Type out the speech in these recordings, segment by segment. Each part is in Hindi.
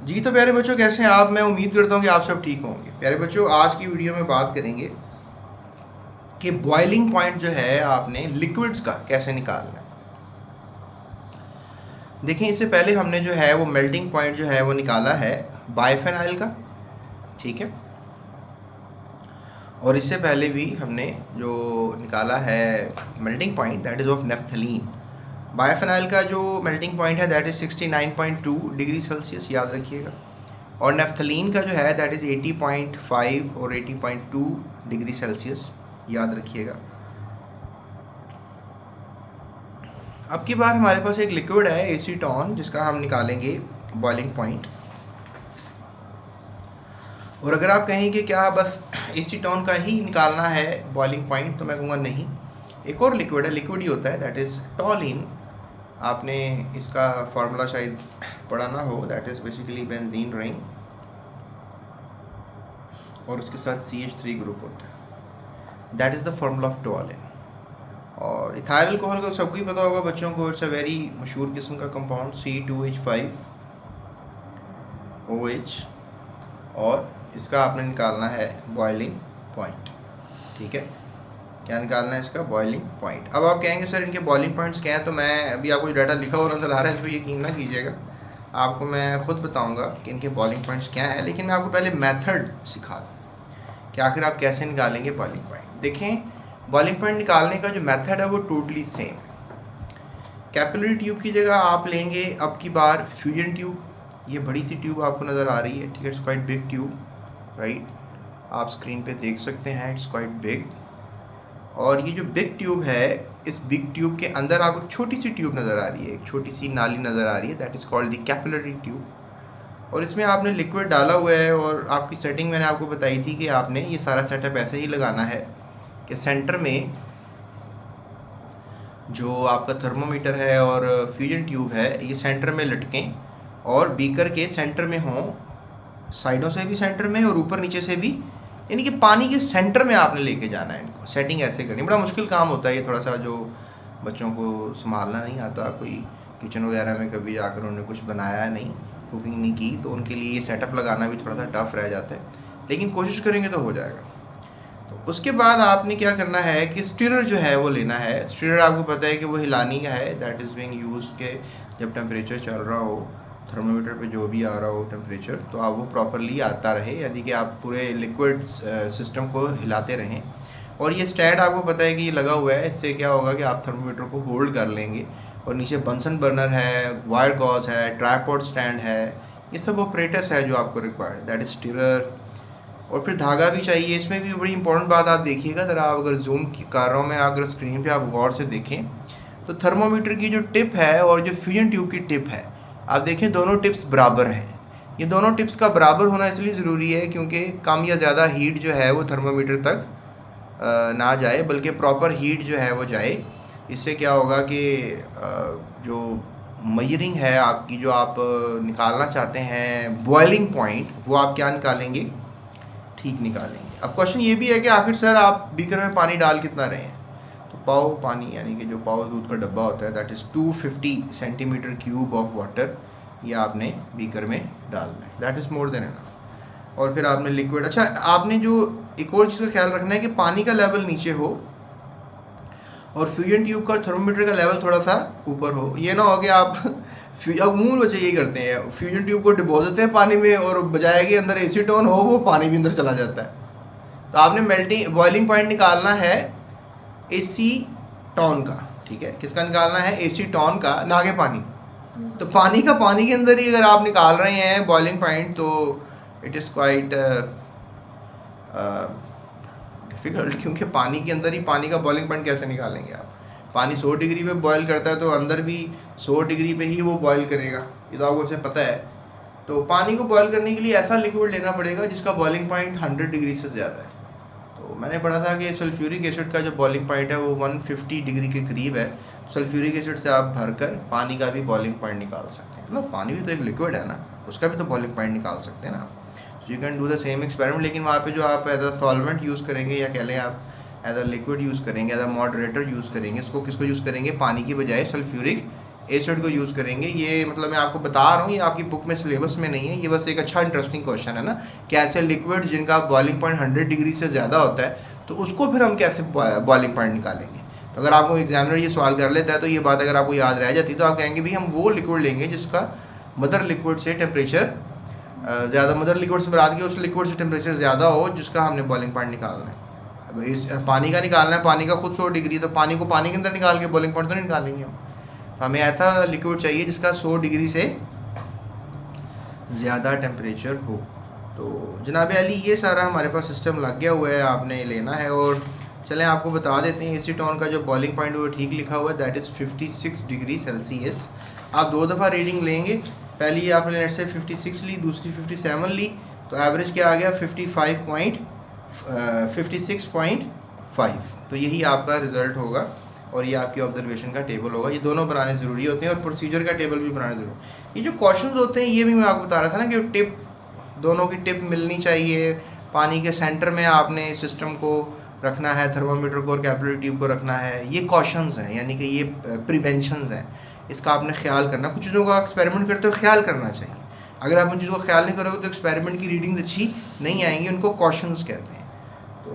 जी तो प्यारे बच्चों, कैसे हैं आप? मैं उम्मीद करता हूँ कि आप सब ठीक होंगे। प्यारे बच्चों, आज की वीडियो में बात करेंगे कि बॉइलिंग पॉइंट जो है आपने लिक्विड्स का कैसे निकालना है। देखिए, इससे पहले हमने जो है वो मेल्टिंग पॉइंट जो है वो निकाला है बाइफेनाइल का, ठीक है। और इससे पहले भी हमने जो निकाला है melting point that is of naphthalene. Biphenyl का जो मेल्टिंग पॉइंट है दैट इज़ 69.2 डिग्री सेल्सियस, याद रखिएगा। और नेफ्थलीन का जो है दैट इज़ 80.5 और 80.2 डिग्री सेल्सियस, याद रखिएगा। अब की बार हमारे पास एक लिक्विड है एसीटोन, जिसका हम निकालेंगे बॉइलिंग पॉइंट। और अगर आप कहें कि क्या बस एसीटोन का ही निकालना है बॉइलिंग पॉइंट, तो मैं कहूँगा नहीं, एक और लिक्विड है, लिक्विड ही होता है, दैट इज़ टॉलिन। आपने इसका फार्मूला शायद पढ़ा ना हो, that is basically benzene ring और उसके साथ CH3 ग्रुप होता है, that is the formula of टॉलिन। और इथाइल अल्कोहल का सबको ही पता होगा बच्चों को, इट्स अ वेरी मशहूर किस्म का कंपाउंड, C2H5OH। और इसका आपने निकालना है बॉइलिंग पॉइंट, ठीक है। क्या निकालना है इसका? Boiling point. अब आप कहेंगे सर इनके बॉइलिंग पॉइंट्स क्या हैं, तो मैं अभी आपको डाटा लिखा हुआ नजर आ रहा है, इस पर यकीन ना कीजिएगा, आपको मैं खुद बताऊंगा कि इनके बॉइलिंग पॉइंट्स क्या हैं। लेकिन मैं आपको पहले मेथड सिखा दूँ कि आखिर आप कैसे निकालेंगे बॉइलिंग पॉइंट। देखें, बॉइलिंग पॉइंट निकालने का जो मेथड है वो टोटली सेम। कैपिलरी ट्यूब की जगह आप लेंगे अब की बार फ्यूजन ट्यूब। ये बड़ी सी ट्यूब आपको नज़र आ रही है, ठीक है, it's quite big tube, right. आप स्क्रीन पे देख सकते हैं, इट्स क्वाइट बिग। और ये जो बिग ट्यूब है, इस बिग ट्यूब के अंदर आपको छोटी सी ट्यूब नज़र आ रही है, एक छोटी सी नाली नज़र आ रही है, that is called the capillary tube. और इसमें आपने लिक्विड डाला हुआ है, और आपकी सेटिंग मैंने आपको बताई थी कि आपने ये सारा सेटअप ऐसे ही लगाना है कि सेंटर में जो आपका थर्मोमीटर है और फ्यूजन ट्यूब है, ये सेंटर में लटकें और बीकर के सेंटर में हों, साइडों से भी सेंटर में और ऊपर नीचे से भी, यानी कि पानी के सेंटर में आपने लेके जाना है इनको। सेटिंग ऐसे करनी, बड़ा मुश्किल काम होता है ये, थोड़ा सा जो बच्चों को संभालना नहीं आता, कोई किचन वगैरह में कभी जाकर उन्होंने कुछ बनाया नहीं, कुकिंग नहीं की, तो उनके लिए ये सेटअप लगाना भी थोड़ा सा टफ रह जाता है, लेकिन कोशिश करेंगे तो हो जाएगा। तो उसके बाद आपने क्या करना है कि स्टिरर जो है वो लेना है। स्टिरर आपको पता है कि वो हिलानी का है, दैट इज़ बीइंग यूज के जब टेम्परेचर चल रहा हो, थर्मोमीटर पे जो भी आ रहा हो टेम्परेचर, तो आप वो प्रॉपरली आता रहे, यानी कि आप पूरे लिक्विड सिस्टम को हिलाते रहें। और ये स्टैंड आपको पता है कि ये लगा हुआ है, इससे क्या होगा कि आप थर्मोमीटर को होल्ड कर लेंगे। और नीचे बंसन बर्नर है, वायर गॉज है, ट्राइपॉड स्टैंड है, ये सब ऑपरेटर्स है जो आपको रिक्वायर्ड, दैट इज़ स्टिरर। और फिर धागा भी चाहिए। इसमें भी बड़ी इंपॉर्टेंट बात आप देखिएगा ज़रा, आप अगर जूम कर रहा हूँ मैं, अगर स्क्रीन पे आप गौर से देखें तो थर्मोमीटर की जो टिप है और जो फ्यूजन ट्यूब की टिप है, आप देखें दोनों टिप्स बराबर हैं। ये दोनों टिप्स का बराबर होना इसलिए ज़रूरी है क्योंकि कम या ज़्यादा हीट जो है वो थर्मोमीटर तक ना जाए, बल्कि प्रॉपर हीट जो है वो जाए। इससे क्या होगा कि जो मयरिंग है आपकी, जो आप निकालना चाहते हैं बॉइलिंग पॉइंट, वो आप क्या निकालेंगे? ठीक निकालेंगे। अब क्वेश्चन ये भी है कि आखिर सर आप बीकर में पानी डाल कितना रहे हैं? तो पाव पानी, यानी कि जो पाव दूध का डब्बा होता है, that is 250 centimetre cube of water, ये आपने बीकर में डालना है, that is more than enough. और फिर आपने लिक्विड, अच्छा आपने जो एक और चीज़ का ख्याल रखना है कि पानी का लेवल नीचे हो और फ्यूजन ट्यूब का थर्मोमीटर का लेवल थोड़ा सा ऊपर हो। ये ना हो कि आप अमूमन बच्चे यही करते हैं, फ्यूजन ट्यूब को डिबो देते हैं पानी में और बजाय कि अंदर एसीटोन हो वो पानी भी अंदर चला जाता है। तो आपने मेल्टिंग बॉइलिंग पॉइंट निकालना है एसीटोन का, ठीक है। किसका निकालना है? एसीटोन का, ना के पानी। तो पानी का पानी के अंदर ही अगर आप निकाल रहे हैं बॉइलिंग पॉइंट, तो इट इज़ क्वाइट डिफ़िकल्ट, क्योंकि पानी के अंदर ही पानी का बॉइलिंग पॉइंट कैसे निकालेंगे आप? पानी 100 डिग्री पे बॉयल करता है, तो अंदर भी 100 डिग्री पे ही वो बॉयल करेगा, ये तो आपको उसे पता है। तो पानी को बॉयल करने के लिए ऐसा लिक्विड लेना पड़ेगा जिसका बॉइलिंग पॉइंट 100 डिग्री से ज़्यादा है। तो मैंने पढ़ा था कि सल्फ्यूरिक एसिड का जो बॉइलिंग पॉइंट है वो 150 डिग्री के करीब है। सल्फ्यूरिक एसिड से आप भरकर पानी का भी बॉइलिंग पॉइंट निकाल सकते हैं, मतलब पानी भी तो एक लिक्विड है ना, उसका भी तो बॉइलिंग पॉइंट निकाल सकते हैं ना। You can do the same experiment, लेकिन वहाँ पे जो आप एज अ सॉल्वेंट यूज़ करेंगे, या कह लें आप एज अ लिक्विड यूज़ करेंगे, एज अ मॉडरेटर यूज़ करेंगे, इसको किसको यूज़ करेंगे? पानी की बजाय सल्फ्यूरिक एसिड को यूज़ करेंगे। ये मतलब मैं आपको बता रहा हूँ, ये आपकी बुक में सिलेबस में नहीं है, ये बस एक अच्छा इंटरेस्टिंग क्वेश्चन है ना, कैसे लिक्विड जिनका बॉइलिंग पॉइंट 100 डिग्री से ज़्यादा होता है तो उसको फिर हम कैसे बॉइलिंग पॉइंट निकालेंगे। तो अगर आपको एग्जामिनर ये सवाल कर लेता है तो ये बात अगर आपको याद रह जाती है तो आप कहेंगे भाई हम वो लिक्विड लेंगे जिसका मदर लिक्विड से टेम्परेचर ज़्यादा, मदर लिक्विड से बरात की उस लिक्विड से टेम्परेचर ज़्यादा हो जिसका हमने बॉइलिंग पॉइंट निकालना है। अब इस पानी का निकालना है, पानी का खुद 100 डिग्री, तो पानी को पानी के अंदर निकाल के बॉइलिंग पॉइंट तो नहीं निकालेंगे हम। हमें ऐसा लिक्विड चाहिए जिसका 100 डिग्री से ज़्यादा टेम्परेचर हो। तो जनाब अली ये सारा हमारे पास सिस्टम लग गया हुआ है, आपने लेना है। और चलें आपको बता देते हैं एसीटोन का जो बॉइलिंग पॉइंट वो ठीक लिखा हुआ है, दैट इज़ 56 डिग्री सेल्सियस। आप 2 दफ़ा रीडिंग लेंगे, पहली आपने लेट से 56 ली, दूसरी 57 ली, तो एवरेज क्या आ गया 56.5। तो यही आपका रिज़ल्ट होगा और ये आपकी ऑब्जर्वेशन का टेबल होगा। ये दोनों बनाने ज़रूरी होते हैं और प्रोसीजर का टेबल भी बनाना ज़रूरी। ये जो क्वेश्चंस होते हैं ये भी मैं आपको बता रहा था ना कि टिप, दोनों की टिप मिलनी चाहिए। पानी के सेंटर में आपने सिस्टम को रखना है, थर्मामीटर को और कैपिलरी ट्यूब को रखना है। ये क्वेश्चंस हैं, यानी कि ये प्रिवेंशंस हैं, इसका आपने ख्याल करना। कुछ चीज़ों का एक्सपेरिमेंट करते हो ख्याल करना चाहिए। अगर आप उन चीज़ों का ख्याल नहीं करोगे तो एक्सपेरिमेंट की रीडिंग्स अच्छी नहीं आएंगी, उनको क्वेश्चंस कहते हैं। तो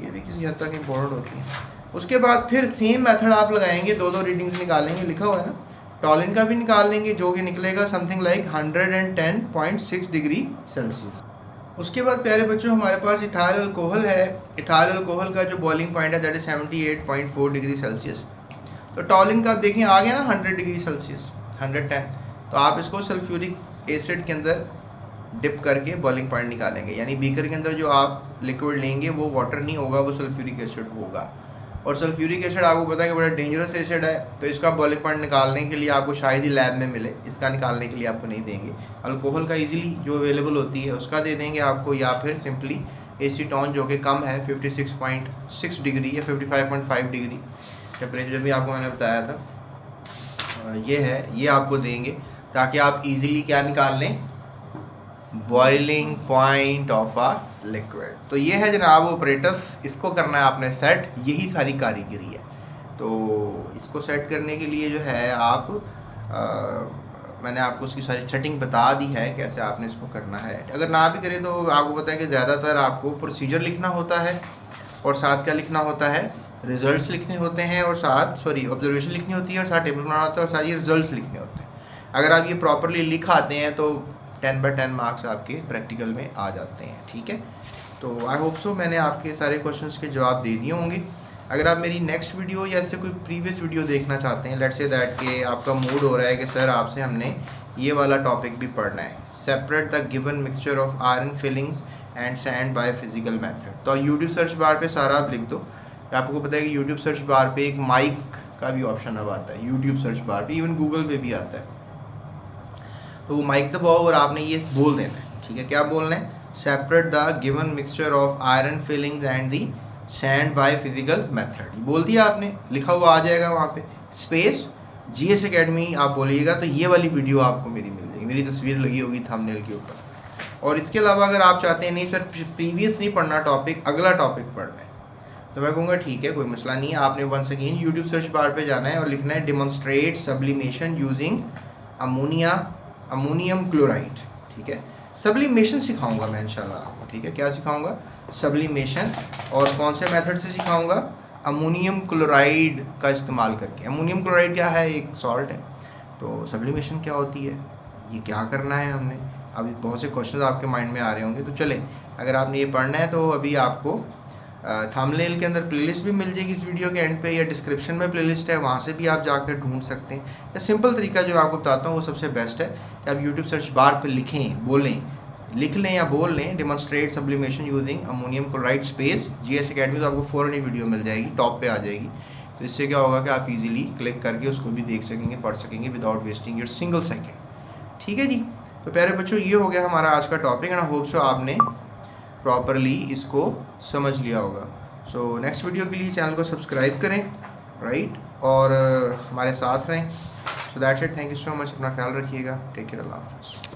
ये भी किसी हद तक इम्पोर्टेंट होती है। उसके बाद फिर सेम मेथड आप लगाएंगे, 2 रीडिंग्स निकालेंगे, लिखा हुआ है ना, टॉलिन का भी निकाल लेंगे जो कि निकलेगा समथिंग लाइक 110.6 डिग्री सेल्सियस। उसके बाद प्यारे बच्चों हमारे पास इथाइल अल्कोहल है। इथाइल अल्कोहल का जो बॉइलिंग पॉइंट है दैट इज 78.4 डिग्री सेल्सियस। तो टॉलिन का आप देखें आ गया ना 100 डिग्री सेल्सियस, 110। तो आप इसको सल्फ्यूरिक एसिड के अंदर डिप करके बॉइलिंग पॉइंट निकालेंगे, यानी बीकर के अंदर जो आप लिक्विड लेंगे वो वाटर नहीं होगा, वो सल्फ्यूरिक एसिड होगा। और सल्फ्यूरिक एसिड आपको पता है कि बड़ा डेंजरस एसिड है, तो इसका बॉइलिंग पॉइंट निकालने के लिए आपको शायद ही लैब में मिले, इसका निकालने के लिए आपको नहीं देंगे। अल्कोहल का इजीली जो अवेलेबल होती है उसका दे देंगे आपको, या फिर सिंपली एसीटोन जो कि कम है 56.6 डिग्री या 55.5 डिग्री टेम्परेचर भी आपको मैंने बताया था, ये है, ये आपको देंगे ताकि आप इजीली क्या निकाल लें, boiling point of a liquid. तो ये है जनाब ऑपरेटर्स, इसको करना है आपने सेट, यही सारी कारीगरी है। तो इसको सेट करने के लिए जो है आप मैंने आपको उसकी सारी सेटिंग बता दी है कैसे आपने इसको करना है। अगर ना भी करें तो आपको पता है कि ज़्यादातर आपको प्रोसीजर लिखना होता है और साथ क्या लिखना होता है, रिजल्ट्स लिखने होते हैं, और साथ ऑब्जर्वेशन लिखनी होती है, और साथ टेबल बनाना होता है, और साथ ये रिजल्ट्स लिखने होते हैं। अगर आप ये प्रॉपरली लिख आते हैं तो 10/10 मार्क्स आपके प्रैक्टिकल में आ जाते हैं। ठीक है, तो आई होप सो मैंने आपके सारे क्वेश्चंस के जवाब दे दिए होंगे। अगर आप मेरी नेक्स्ट वीडियो या ऐसे कोई प्रीवियस वीडियो देखना चाहते हैं, लेट्स से दैट कि आपका मूड हो रहा है कि सर आपसे हमने ये वाला टॉपिक भी पढ़ना है, separate the given mixture of iron filings and sand by physical method, तो यूट्यूब सर्च बार पे सारा आप लिख दो। आपको पता है कि यूट्यूब सर्च बार पे एक माइक का भी ऑप्शन अब आता है, यूट्यूब सर्च बार पे, इवन गूगल पे भी आता है। तो वो माइक दबाओ और आपने ये बोल देना है, ठीक है, क्या बोलना है, separate the given mixture of iron filings and the sand by physical method, बोल दिया आपने, लिखा हुआ आ जाएगा वहाँ पे, स्पेस जीएस एकेडमी आप बोलिएगा तो ये वाली वीडियो आपको मेरी मिल जाएगी, मेरी तस्वीर लगी होगी थंबनेल के ऊपर। और इसके अलावा अगर आप चाहते हैं नहीं सर प्रीवियस नहीं पढ़ना टॉपिक, अगला टॉपिक पढ़ना है, तो मैं कहूँगा ठीक है, कोई मसला नहीं है। आपने once again YouTube search bar पे जाना है और लिखना है demonstrate sublimation using ammonium chloride, ठीक है। सब्लिमेशन सिखाऊंगा मैं इंशाल्लाह आपको, ठीक है, क्या सिखाऊंगा, सब्लिमेशन, और कौन से मेथड से सिखाऊंगा, अमोनियम क्लोराइड का इस्तेमाल करके। अमोनियम क्लोराइड क्या है, एक सॉल्ट है, तो सब्लिमेशन क्या होती है, ये क्या करना है हमने, अभी बहुत से क्वेश्चंस आपके माइंड में आ रहे होंगे। तो चले, अगर आपने ये पढ़ना है तो अभी आपको थंबनेल के अंदर प्लेलिस्ट भी मिल जाएगी इस वीडियो के एंड पे, या डिस्क्रिप्शन में प्लेलिस्ट है, वहाँ से भी आप जाकर ढूंढ सकते हैं। या सिंपल तरीका जो आपको बताता हूँ वो सबसे बेस्ट है कि आप यूट्यूब सर्च बार पर लिखें, बोलें, लिख लें या बोल लें demonstrate sublimation using ammonium chloride space GS academy, तो आपको फ़ौरन ही वीडियो मिल जाएगी, टॉप पे आ जाएगी। तो इससे क्या होगा कि आप इजीली क्लिक करके उसको भी देख सकेंगे, पढ़ सकेंगे without wasting your single second. ठीक है जी, तो प्यारे बच्चों ये हो गया हमारा आज का topic, and I hope so आपने प्रॉपरली इसको समझ लिया होगा। सो नेक्स्ट वीडियो के लिए चैनल को सब्सक्राइब करें, राइट, और हमारे साथ रहें। So that's it, thank you so much, अपना ख्याल रखिएगा, टेक केयर, अल्लाह हाफ़िज़।